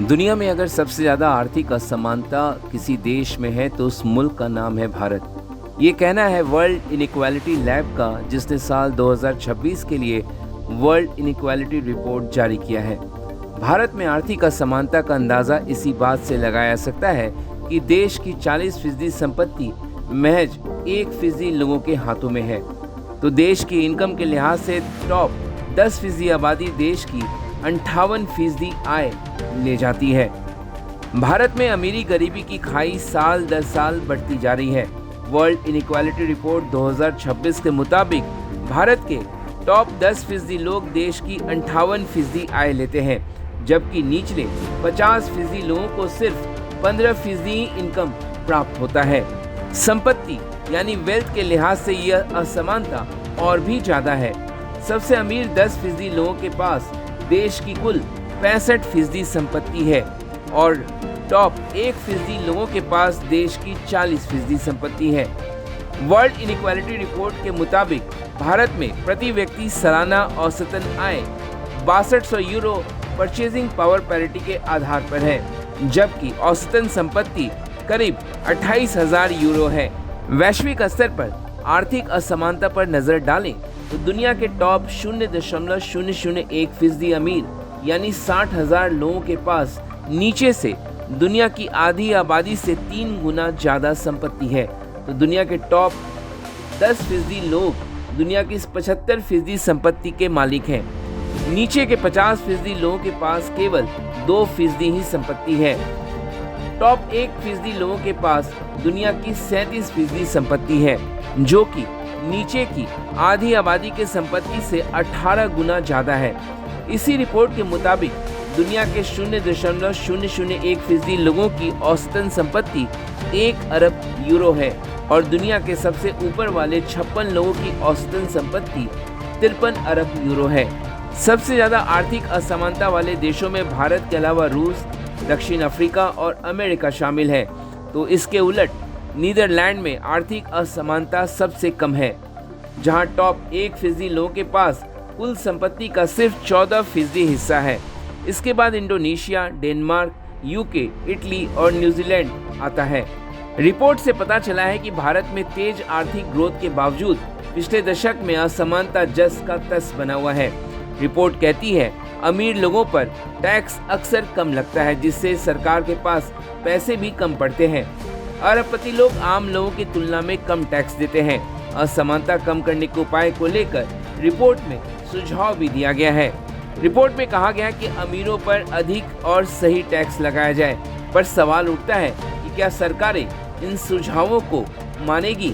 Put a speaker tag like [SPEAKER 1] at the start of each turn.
[SPEAKER 1] दुनिया में अगर सबसे ज़्यादा आर्थिक असमानता किसी देश में है तो उस मुल्क का नाम है भारत। ये कहना है वर्ल्ड इनइक्वालिटी लैब का, जिसने साल 2026 के लिए वर्ल्ड इनइक्वालिटी रिपोर्ट जारी किया है। भारत में आर्थिक असमानता का अंदाज़ा इसी बात से लगाया जा सकता है कि देश की 40% संपत्ति महज 1% लोगों के हाथों में है। तो देश की इनकम के लिहाज से टॉप 10% आबादी देश की 58% आय ले जाती है। भारत में अमीरी गरीबी की खाई साल दर साल बढ़ती जा रही है। वर्ल्ड इनइक्वालिटी रिपोर्ट 2026 के मुताबिक भारत के टॉप 10% लोग देश की 58% आय लेते हैं, जबकि निचले 50% लोगों को सिर्फ 15% इनकम प्राप्त होता है। संपत्ति यानी वेल्थ के लिहाज से यह असमानता और भी ज्यादा है। सबसे अमीर 10% लोगों के पास देश की कुल 65% संपत्ति है और टॉप 1% लोगों के पास देश की 40% संपत्ति है। वर्ल्ड इनइक्वालिटी रिपोर्ट के मुताबिक भारत में प्रति व्यक्ति सालाना औसतन आय 6200 यूरो परचेजिंग पावर पैरिटी के आधार पर है, जबकि औसतन संपत्ति करीब 28,000 यूरो है। वैश्विक स्तर पर आर्थिक असमानता पर नजर डालें तो दुनिया के टॉप 0.001% अमीर यानी 60,000 लोगों के पास नीचे से दुनिया की आधी आबादी से 3 गुना ज्यादा संपत्ति है। तो दुनिया के टॉप 10% लोग दुनिया की 75% संपत्ति के मालिक हैं। नीचे के 50% लोगों के पास केवल 2% ही संपत्ति है। टॉप 1% लोगों के पास दुनिया की 37% संपत्ति है, जो कि नीचे की आधी आबादी के संपत्ति से 18 गुना ज्यादा है। इसी रिपोर्ट के मुताबिक दुनिया के 0.001% लोगों की औसतन संपत्ति 1 अरब यूरो है और दुनिया के सबसे ऊपर वाले 56 लोगों की औसतन संपत्ति 53 अरब यूरो है। सबसे ज्यादा आर्थिक असमानता वाले देशों में भारत के अलावा रूस, दक्षिण अफ्रीका और अमेरिका शामिल है। तो इसके उलट नीदरलैंड में आर्थिक असमानता सबसे कम है, जहां टॉप 1% लोगों के पास कुल संपत्ति का सिर्फ 14% हिस्सा है। इसके बाद इंडोनेशिया, डेनमार्क, यूके, इटली और न्यूजीलैंड आता है। रिपोर्ट से पता चला है कि भारत में तेज आर्थिक ग्रोथ के बावजूद पिछले दशक में असमानता जस का तस बना हुआ है। रिपोर्ट कहती है अमीर लोगों पर टैक्स अक्सर कम लगता है, जिससे सरकार के पास पैसे भी कम पड़ते हैं। अरबपति लोग आम लोगों की तुलना में कम टैक्स देते हैं। असमानता कम करने के उपाय को लेकर रिपोर्ट में सुझाव भी दिया गया है। रिपोर्ट में कहा गया है कि अमीरों पर अधिक और सही टैक्स लगाया जाए, पर सवाल उठता है कि क्या सरकारें इन सुझावों को मानेगी।